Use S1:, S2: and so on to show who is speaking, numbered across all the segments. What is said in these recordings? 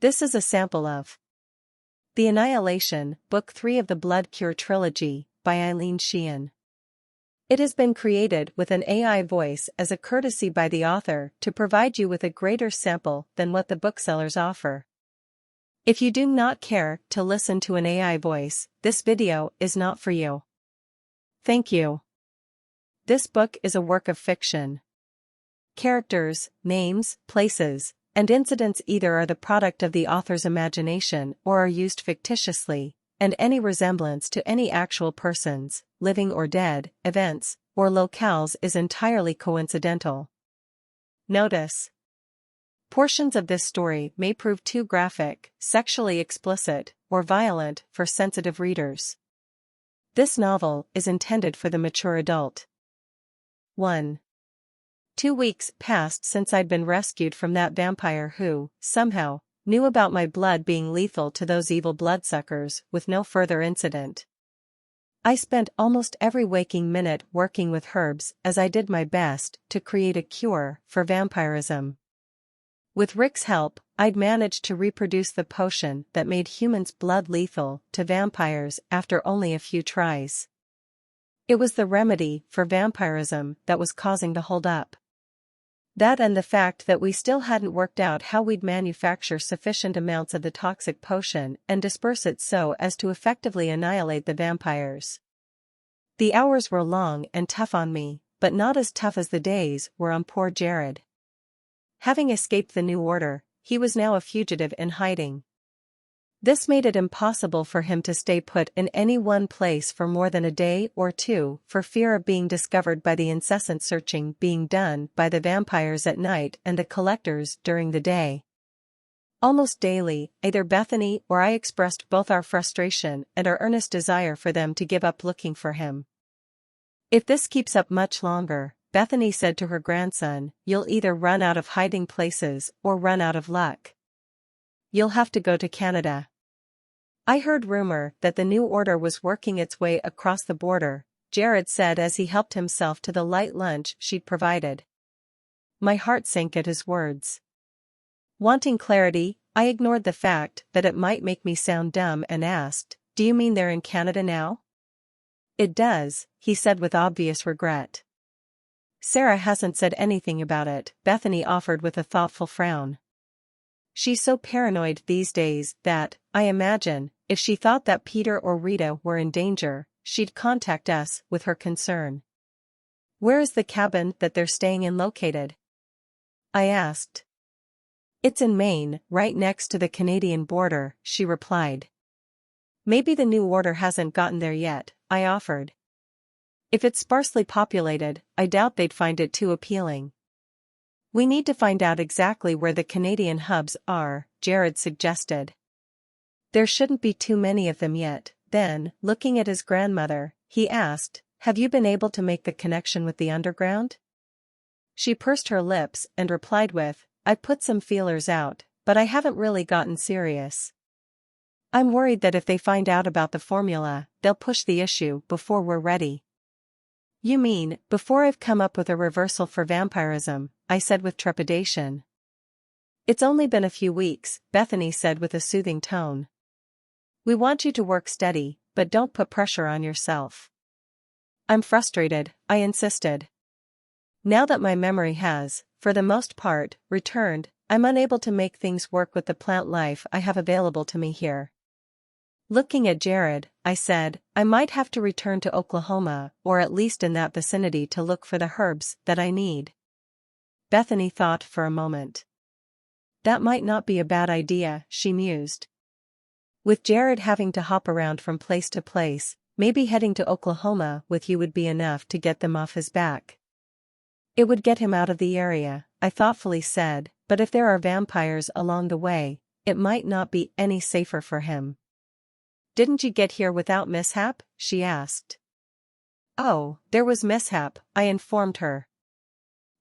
S1: This is a sample of The Annihilation, Book 3 of the Blood Cure Trilogy, by Eileen Sheehan. It has been created with an AI voice as a courtesy by the author to provide you with a greater sample than what the booksellers offer. If you do not care to listen to an AI voice, this video is not for you. Thank you. This book is a work of fiction. Characters, names, places, and incidents either are the product of the author's imagination or are used fictitiously, and any resemblance to any actual persons, living or dead, events, or locales is entirely coincidental. Notice: portions of this story may prove too graphic, sexually explicit, or violent for sensitive readers. This novel is intended for the mature adult. 1. 2 weeks passed since I'd been rescued from that vampire who, somehow, knew about my blood being lethal to those evil bloodsuckers with no further incident. I spent almost every waking minute working with herbs as I did my best to create a cure for vampirism. With Rick's help, I'd managed to reproduce the potion that made humans' blood lethal to vampires after only a few tries. It was the remedy for vampirism that was causing the hold-up. That and the fact that we still hadn't worked out how we'd manufacture sufficient amounts of the toxic potion and disperse it so as to effectively annihilate the vampires. The hours were long and tough on me, but not as tough as the days were on poor Jared. Having escaped the New Order, he was now a fugitive in hiding. This made it impossible for him to stay put in any one place for more than a day or two for fear of being discovered by the incessant searching being done by the vampires at night and the collectors during the day. Almost daily, either Bethany or I expressed both our frustration and our earnest desire for them to give up looking for him. If this keeps up much longer, Bethany said to her grandson, you'll either run out of hiding places or run out of luck. You'll have to go to Canada. I heard rumor that the New Order was working its way across the border, Jared said as he helped himself to the light lunch she'd provided. My heart sank at his words. Wanting clarity, I ignored the fact that it might make me sound dumb and asked, do you mean they're in Canada now? It does, he said with obvious regret. Sarah hasn't said anything about it, Bethany offered with a thoughtful frown. She's so paranoid these days that, I imagine, if she thought that Peter or Rita were in danger, she'd contact us with her concern. Where is the cabin that they're staying in located? I asked. It's in Maine, right next to the Canadian border, she replied. Maybe the New Order hasn't gotten there yet, I offered. If it's sparsely populated, I doubt they'd find it too appealing. We need to find out exactly where the Canadian hubs are, Jared suggested. There shouldn't be too many of them yet. Then, looking at his grandmother, he asked, have you been able to make the connection with the underground? She pursed her lips and replied with, I put some feelers out, but I haven't really gotten serious. I'm worried that if they find out about the formula, they'll push the issue before we're ready. You mean, before I've come up with a reversal for vampirism, I said with trepidation. It's only been a few weeks, Bethany said with a soothing tone. We want you to work steady, but don't put pressure on yourself. I'm frustrated, I insisted. Now that my memory has, for the most part, returned, I'm unable to make things work with the plant life I have available to me here. Looking at Jared, I said, I might have to return to Oklahoma, or at least in that vicinity to look for the herbs that I need. Bethany thought for a moment. That might not be a bad idea, she mused. With Jared having to hop around from place to place, maybe heading to Oklahoma with you would be enough to get them off his back. It would get him out of the area, I thoughtfully said, but if there are vampires along the way, it might not be any safer for him. Didn't you get here without mishap? She asked. Oh, there was mishap, I informed her.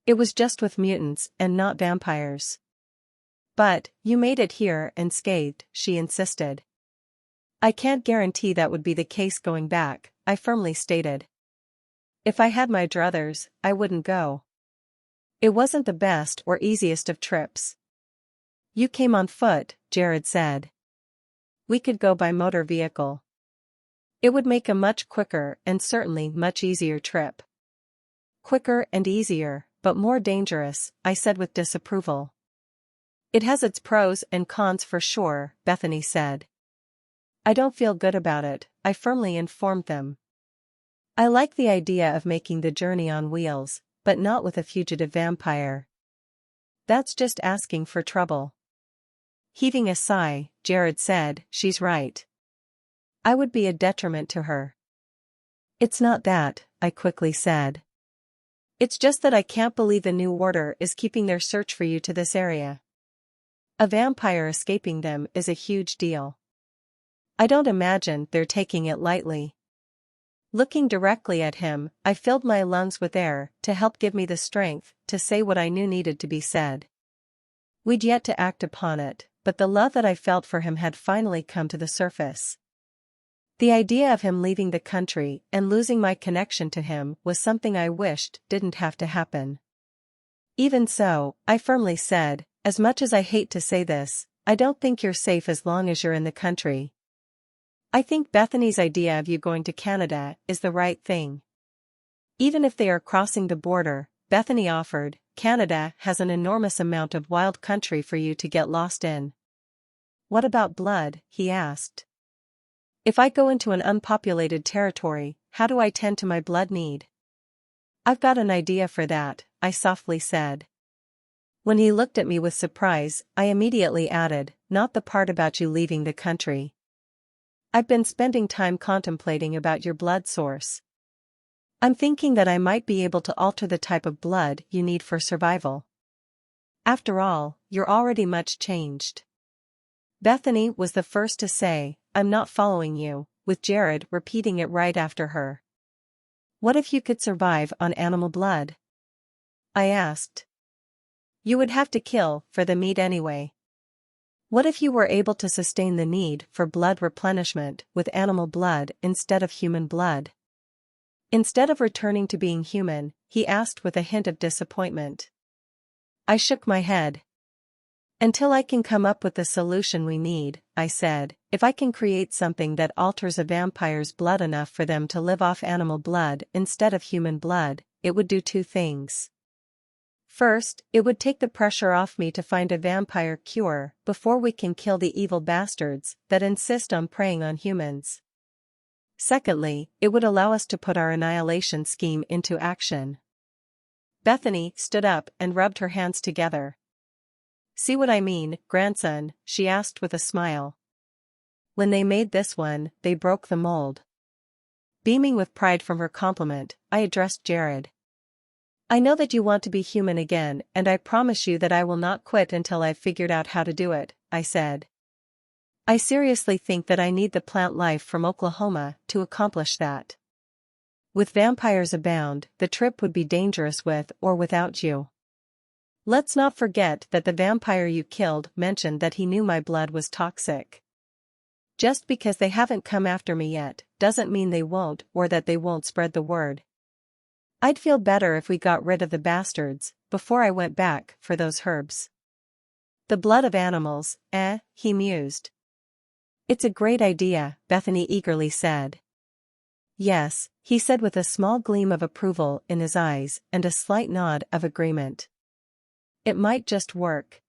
S1: It was just with mutants and not vampires. But, you made it here unscathed, she insisted. I can't guarantee that would be the case going back, I firmly stated. If I had my druthers, I wouldn't go. It wasn't the best or easiest of trips. You came on foot, Jared said. We could go by motor vehicle. It would make a much quicker and certainly much easier trip. Quicker and easier, but more dangerous, I said with disapproval. It has its pros and cons for sure, Bethany said. I don't feel good about it, I firmly informed them. I like the idea of making the journey on wheels, but not with a fugitive vampire. That's just asking for trouble. Heaving a sigh, Jared said, she's right. I would be a detriment to her. It's not that, I quickly said. It's just that I can't believe the New Order is keeping their search for you to this area. A vampire escaping them is a huge deal. I don't imagine they're taking it lightly. Looking directly at him, I filled my lungs with air to help give me the strength to say what I knew needed to be said. We'd yet to act upon it, but the love that I felt for him had finally come to the surface. The idea of him leaving the country and losing my connection to him was something I wished didn't have to happen. Even so, I firmly said, as much as I hate to say this, I don't think you're safe as long as you're in the country. I think Bethany's idea of you going to Canada is the right thing. Even if they are crossing the border, Bethany offered, Canada has an enormous amount of wild country for you to get lost in. What about blood? He asked. If I go into an unpopulated territory, how do I tend to my blood need? I've got an idea for that, I softly said. When he looked at me with surprise, I immediately added, not the part about you leaving the country. I've been spending time contemplating about your blood source. I'm thinking that I might be able to alter the type of blood you need for survival. After all, you're already much changed. Bethany was the first to say, I'm not following you, with Jared repeating it right after her. What if you could survive on animal blood? I asked. You would have to kill for the meat anyway. What if you were able to sustain the need for blood replenishment with animal blood instead of human blood? Instead of returning to being human, he asked with a hint of disappointment. I shook my head. Until I can come up with the solution we need, I said, if I can create something that alters a vampire's blood enough for them to live off animal blood instead of human blood, it would do two things. First, it would take the pressure off me to find a vampire cure before we can kill the evil bastards that insist on preying on humans. Secondly, it would allow us to put our annihilation scheme into action. Bethany stood up and rubbed her hands together. See what I mean, grandson? She asked with a smile. When they made this one, they broke the mold. Beaming with pride from her compliment, I addressed Jared. I know that you want to be human again, and I promise you that I will not quit until I've figured out how to do it, I said. I seriously think that I need the plant life from Oklahoma to accomplish that. With vampires abound, the trip would be dangerous with or without you. Let's not forget that the vampire you killed mentioned that he knew my blood was toxic. Just because they haven't come after me yet, doesn't mean they won't or that they won't spread the word. I'd feel better if we got rid of the bastards, before I went back for those herbs. The blood of animals, he mused. It's a great idea, Bethany eagerly said. Yes, he said with a small gleam of approval in his eyes and a slight nod of agreement. It might just work.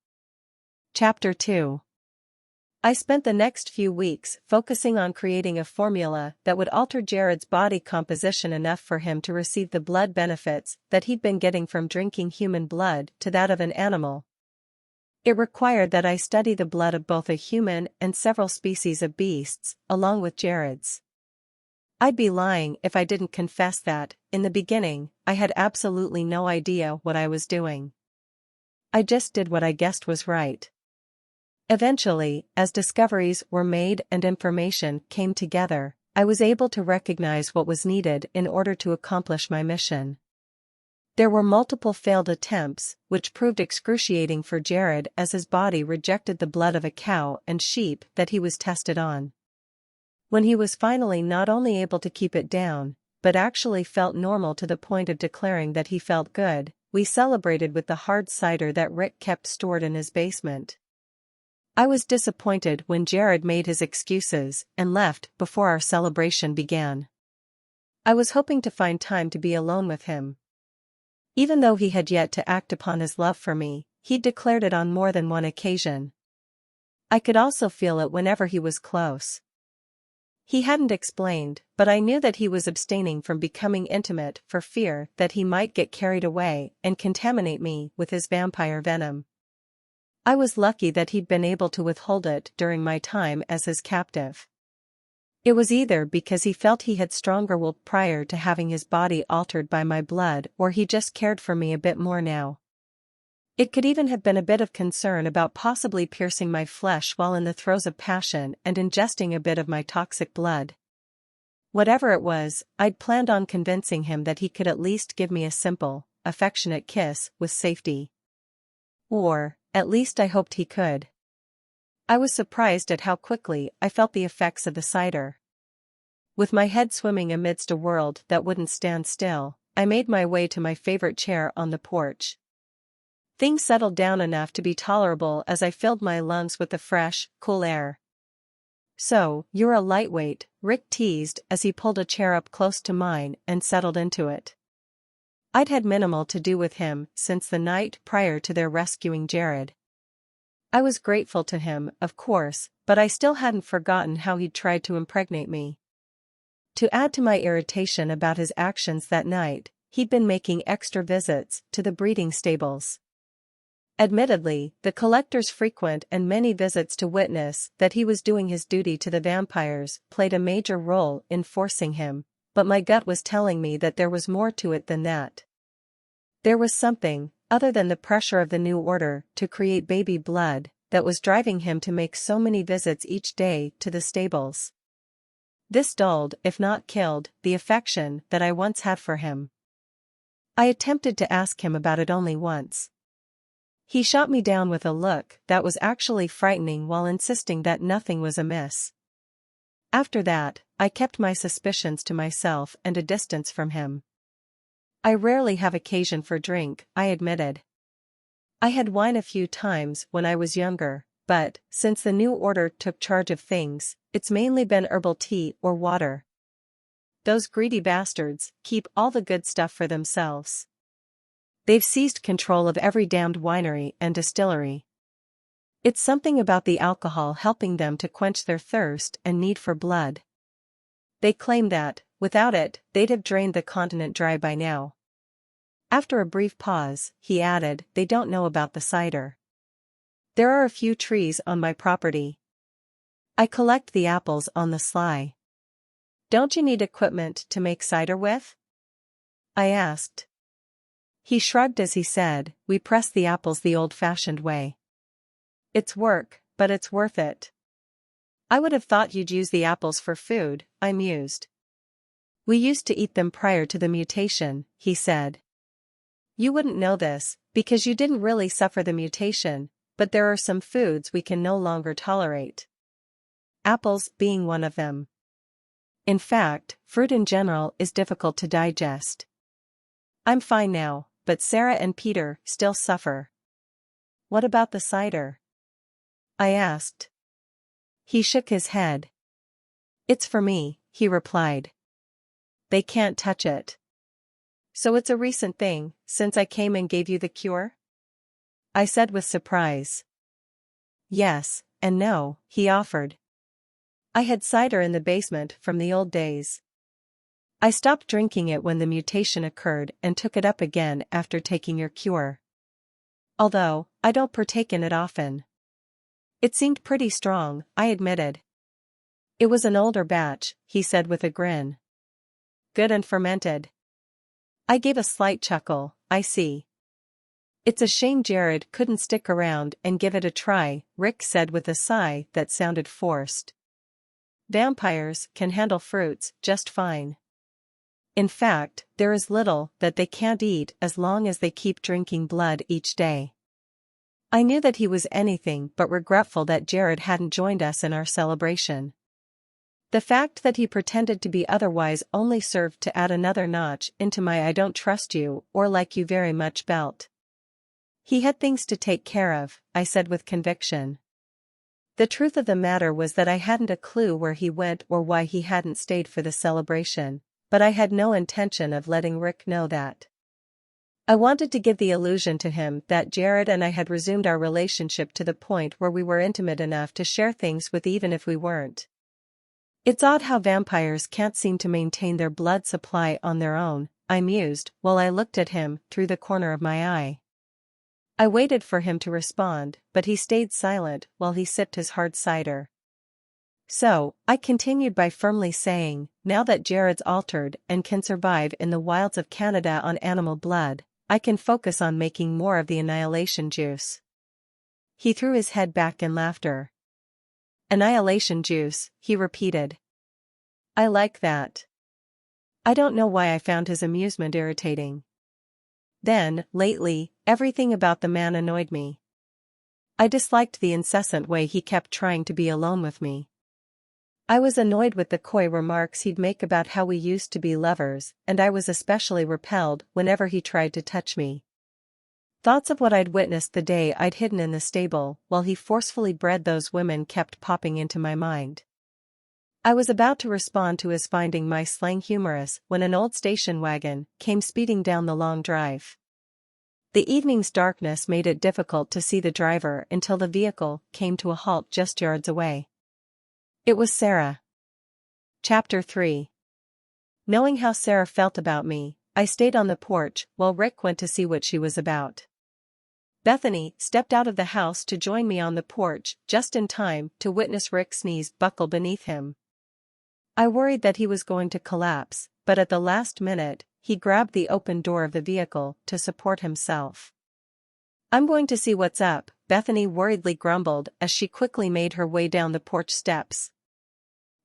S1: Chapter 2. I spent the next few weeks focusing on creating a formula that would alter Jared's body composition enough for him to receive the blood benefits that he'd been getting from drinking human blood to that of an animal. It required that I study the blood of both a human and several species of beasts, along with Jared's. I'd be lying if I didn't confess that, in the beginning, I had absolutely no idea what I was doing. I just did what I guessed was right. Eventually, as discoveries were made and information came together, I was able to recognize what was needed in order to accomplish my mission. There were multiple failed attempts, which proved excruciating for Jared as his body rejected the blood of a cow and sheep that he was tested on. When he was finally not only able to keep it down, but actually felt normal to the point of declaring that he felt good, we celebrated with the hard cider that Rick kept stored in his basement. I was disappointed when Jared made his excuses and left before our celebration began. I was hoping to find time to be alone with him. Even though he had yet to act upon his love for me, he'd declared it on more than one occasion. I could also feel it whenever he was close. He hadn't explained, but I knew that he was abstaining from becoming intimate for fear that he might get carried away and contaminate me with his vampire venom. I was lucky that he'd been able to withhold it during my time as his captive. It was either because he felt he had stronger will prior to having his body altered by my blood, or he just cared for me a bit more now. It could even have been a bit of concern about possibly piercing my flesh while in the throes of passion and ingesting a bit of my toxic blood. Whatever it was, I'd planned on convincing him that he could at least give me a simple, affectionate kiss with safety. Or, at least I hoped he could. I was surprised at how quickly I felt the effects of the cider. With my head swimming amidst a world that wouldn't stand still, I made my way to my favorite chair on the porch. Things settled down enough to be tolerable as I filled my lungs with the fresh, cool air. "So, you're a lightweight," Rick teased as he pulled a chair up close to mine and settled into it. I'd had minimal to do with him since the night prior to their rescuing Jared. I was grateful to him, of course, but I still hadn't forgotten how he'd tried to impregnate me. To add to my irritation about his actions that night, he'd been making extra visits to the breeding stables. Admittedly, the collector's frequent and many visits to witness that he was doing his duty to the vampires played a major role in forcing him, but my gut was telling me that there was more to it than that. There was something, other than the pressure of the new order to create baby blood, that was driving him to make so many visits each day to the stables. This dulled, if not killed, the affection that I once had for him. I attempted to ask him about it only once. He shot me down with a look that was actually frightening while insisting that nothing was amiss. After that, I kept my suspicions to myself and a distance from him. I rarely have occasion for drink, I admitted. I had wine a few times when I was younger, but, since the new order took charge of things, it's mainly been herbal tea or water. Those greedy bastards keep all the good stuff for themselves. They've seized control of every damned winery and distillery. It's something about the alcohol helping them to quench their thirst and need for blood. They claim that, without it, they'd have drained the continent dry by now. After a brief pause, he added, "They don't know about the cider. There are a few trees on my property. I collect the apples on the sly." "Don't you need equipment to make cider with?" I asked. He shrugged as he said, "We press the apples the old-fashioned way. It's work, but it's worth it." "I would have thought you'd use the apples for food," I mused. "We used to eat them prior to the mutation," he said. "You wouldn't know this, because you didn't really suffer the mutation, but there are some foods we can no longer tolerate. Apples being one of them. In fact, fruit in general is difficult to digest. I'm fine now, but Sarah and Peter still suffer." "What about the cider?" I asked. He shook his head. "It's for me," he replied. "They can't touch it." "So it's a recent thing, since I came and gave you the cure?" I said with surprise. "Yes, and no," he offered. "I had cider in the basement from the old days. I stopped drinking it when the mutation occurred and took it up again after taking your cure. Although, I don't partake in it often." "It seemed pretty strong," I admitted. "It was an older batch," he said with a grin. "Good and fermented." I gave a slight chuckle. "I see. It's a shame Jared couldn't stick around and give it a try," Rick said with a sigh that sounded forced. "Vampires can handle fruits just fine. In fact, there is little that they can't eat as long as they keep drinking blood each day." I knew that he was anything but regretful that Jared hadn't joined us in our celebration. The fact that he pretended to be otherwise only served to add another notch into my "I don't trust you" or "like you very much" belt. "He had things to take care of," I said with conviction. The truth of the matter was that I hadn't a clue where he went or why he hadn't stayed for the celebration, but I had no intention of letting Rick know that. I wanted to give the illusion to him that Jared and I had resumed our relationship to the point where we were intimate enough to share things with even if we weren't. It's odd how vampires can't seem to maintain their blood supply on their own, I mused while I looked at him through the corner of my eye. I waited for him to respond, but he stayed silent while he sipped his hard cider. So, I continued by firmly saying, now that Jared's altered and can survive in the wilds of Canada on animal blood, I can focus on making more of the Annihilation juice. He threw his head back in laughter. Annihilation juice, he repeated. I like that. I don't know why I found his amusement irritating. Then, lately, everything about the man annoyed me. I disliked the incessant way he kept trying to be alone with me. I was annoyed with the coy remarks he'd make about how we used to be lovers, and I was especially repelled whenever he tried to touch me. Thoughts of what I'd witnessed the day I'd hidden in the stable while he forcefully bred those women kept popping into my mind. I was about to respond to his finding my slang humorous when an old station wagon came speeding down the long drive. The evening's darkness made it difficult to see the driver until the vehicle came to a halt just yards away. It was Sarah. Chapter 3. Knowing how Sarah felt about me, I stayed on the porch while Rick went to see what she was about. Bethany stepped out of the house to join me on the porch just in time to witness Rick's knees buckle beneath him. I worried that he was going to collapse, but at the last minute, he grabbed the open door of the vehicle to support himself. I'm going to see what's up, Bethany worriedly grumbled as she quickly made her way down the porch steps.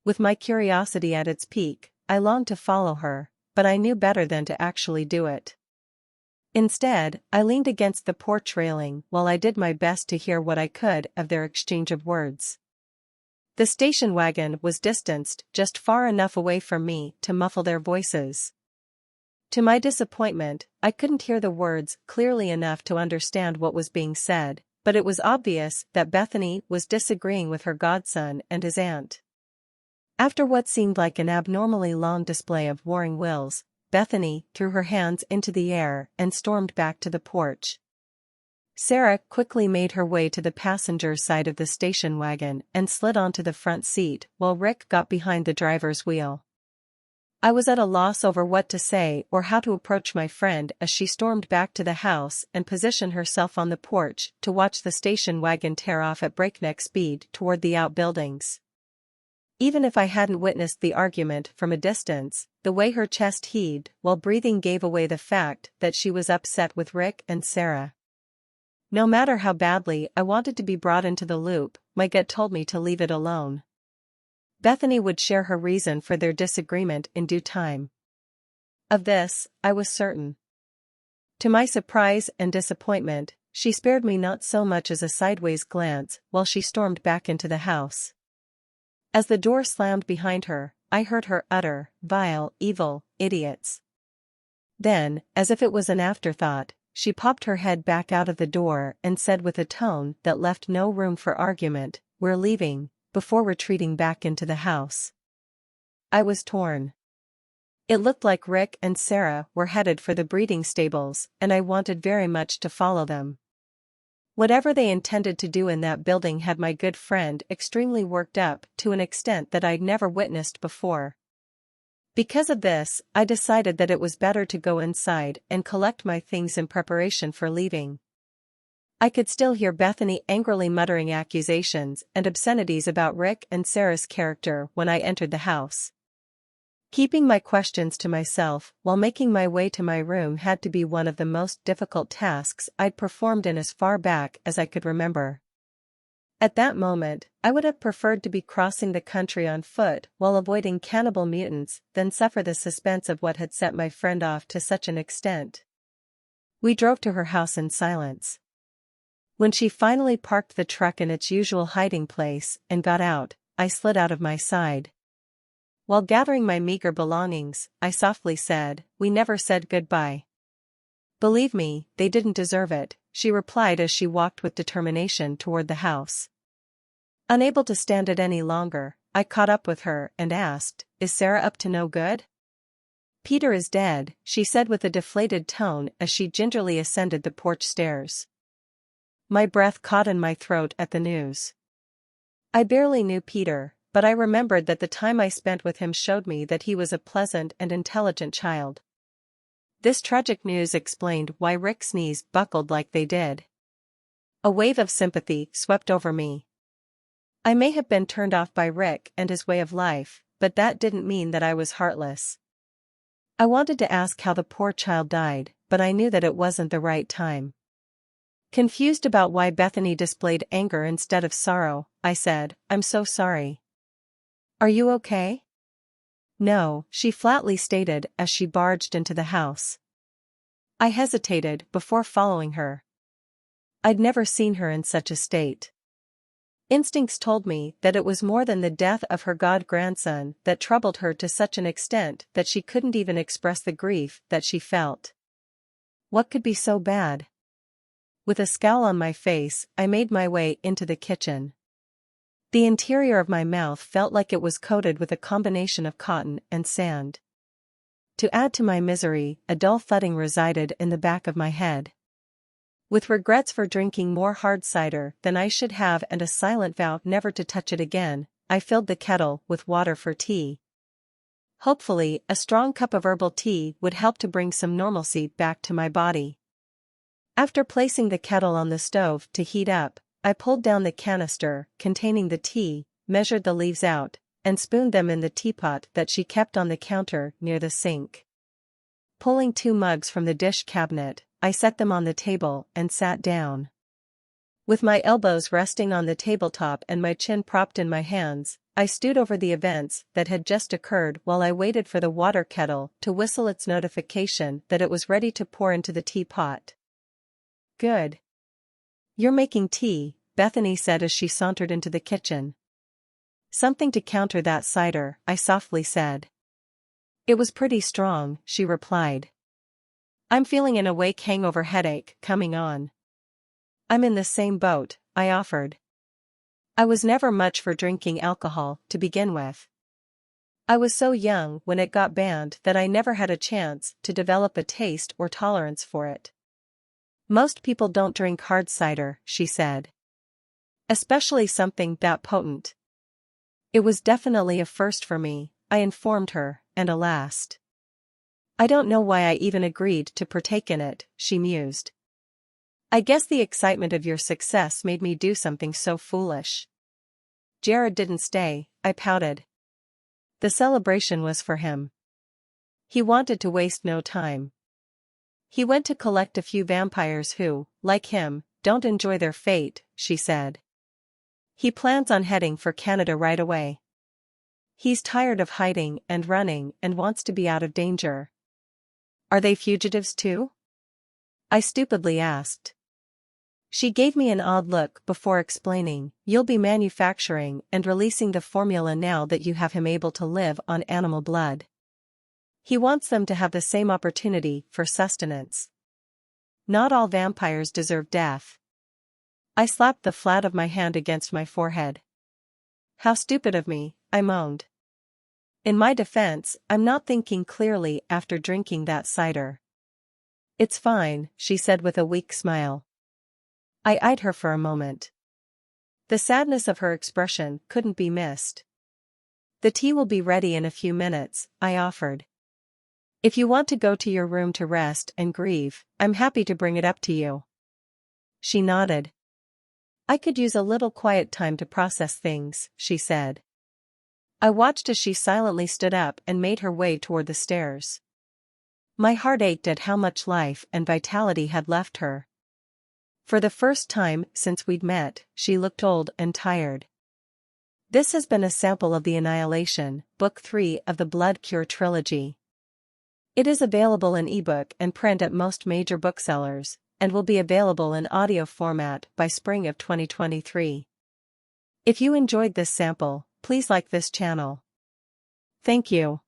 S1: With my curiosity at its peak, I longed to follow her, but I knew better than to actually do it. Instead, I leaned against the porch railing while I did my best to hear what I could of their exchange of words. The station wagon was distanced just far enough away from me to muffle their voices. To my disappointment, I couldn't hear the words clearly enough to understand what was being said, but it was obvious that Bethany was disagreeing with her godson and his aunt. After what seemed like an abnormally long display of warring wills, Bethany threw her hands into the air and stormed back to the porch. Sarah quickly made her way to the passenger side of the station wagon and slid onto the front seat while Rick got behind the driver's wheel. I was at a loss over what to say or how to approach my friend as she stormed back to the house and positioned herself on the porch to watch the station wagon tear off at breakneck speed toward the outbuildings. Even if I hadn't witnessed the argument from a distance, the way her chest heaved while breathing gave away the fact that she was upset with Rick and Sarah. No matter how badly I wanted to be brought into the loop, my gut told me to leave it alone. Bethany would share her reason for their disagreement in due time. Of this, I was certain. To my surprise and disappointment, she spared me not so much as a sideways glance while she stormed back into the house. As the door slammed behind her, I heard her utter, "Vile, evil, idiots." Then, as if it was an afterthought, she popped her head back out of the door and said with a tone that left no room for argument, "We're leaving," before retreating back into the house. I was torn. It looked like Rick and Sarah were headed for the breeding stables, and I wanted very much to follow them. Whatever they intended to do in that building had my good friend extremely worked up to an extent that I'd never witnessed before. Because of this, I decided that it was better to go inside and collect my things in preparation for leaving. I could still hear Bethany angrily muttering accusations and obscenities about Rick and Sarah's character when I entered the house. Keeping my questions to myself while making my way to my room had to be one of the most difficult tasks I'd performed in as far back as I could remember. At that moment, I would have preferred to be crossing the country on foot while avoiding cannibal mutants than suffer the suspense of what had set my friend off to such an extent. We drove to her house in silence. When she finally parked the truck in its usual hiding place and got out, I slid out of my side. While gathering my meager belongings, I softly said, "We never said goodbye." "Believe me, they didn't deserve it," she replied as she walked with determination toward the house. Unable to stand it any longer, I caught up with her and asked, "Is Sarah up to no good?" "Peter is dead," she said with a deflated tone as she gingerly ascended the porch stairs. My breath caught in my throat at the news. I barely knew Peter, but I remembered that the time I spent with him showed me that he was a pleasant and intelligent child. This tragic news explained why Rick's knees buckled like they did. A wave of sympathy swept over me. I may have been turned off by Rick and his way of life, but that didn't mean that I was heartless. I wanted to ask how the poor child died, but I knew that it wasn't the right time. Confused about why Bethany displayed anger instead of sorrow, I said, "I'm so sorry." "Are you okay?" "No," she flatly stated as she barged into the house. I hesitated before following her. I'd never seen her in such a state. Instincts told me that it was more than the death of her god-grandson that troubled her to such an extent that she couldn't even express the grief that she felt. What could be so bad? With a scowl on my face, I made my way into the kitchen. The interior of my mouth felt like it was coated with a combination of cotton and sand. To add to my misery, a dull thudding resided in the back of my head. With regrets for drinking more hard cider than I should have and a silent vow never to touch it again, I filled the kettle with water for tea. Hopefully, a strong cup of herbal tea would help to bring some normalcy back to my body. After placing the kettle on the stove to heat up, I pulled down the canister containing the tea, measured the leaves out, and spooned them in the teapot that she kept on the counter near the sink. Pulling 2 mugs from the dish cabinet, I set them on the table and sat down. With my elbows resting on the tabletop and my chin propped in my hands, I stewed over the events that had just occurred while I waited for the water kettle to whistle its notification that it was ready to pour into the teapot. "Good. You're making tea," Bethany said as she sauntered into the kitchen. "Something to counter that cider," I softly said. "It was pretty strong," she replied. "I'm feeling an awake hangover headache coming on." "I'm in the same boat," I offered. I was never much for drinking alcohol, to begin with. I was so young when it got banned that I never had a chance to develop a taste or tolerance for it. "Most people don't drink hard cider," she said. "Especially something that potent." It was definitely a first for me, I informed her, and a last. "I don't know why I even agreed to partake in it," she mused. "I guess the excitement of your success made me do something so foolish." "Jared didn't stay," I pouted. "The celebration was for him. He wanted to waste no time. He went to collect a few vampires who, like him, don't enjoy their fate," she said. "He plans on heading for Canada right away. He's tired of hiding and running and wants to be out of danger." "Are they fugitives too?" I stupidly asked. She gave me an odd look before explaining, "You'll be manufacturing and releasing the formula now that you have him able to live on animal blood. He wants them to have the same opportunity for sustenance. Not all vampires deserve death." I slapped the flat of my hand against my forehead. "How stupid of me," I moaned. "In my defense, I'm not thinking clearly after drinking that cider." "It's fine," she said with a weak smile. I eyed her for a moment. The sadness of her expression couldn't be missed. "The tea will be ready in a few minutes," I offered. "If you want to go to your room to rest and grieve, I'm happy to bring it up to you." She nodded. "I could use a little quiet time to process things," she said. I watched as she silently stood up and made her way toward the stairs. My heart ached at how much life and vitality had left her. For the first time since we'd met, she looked old and tired. This has been a sample of the Annihilation, Book 3 of the Blood Cure trilogy. It is available in ebook and print at most major booksellers, and will be available in audio format by spring of 2023. If you enjoyed this sample, please like this channel. Thank you.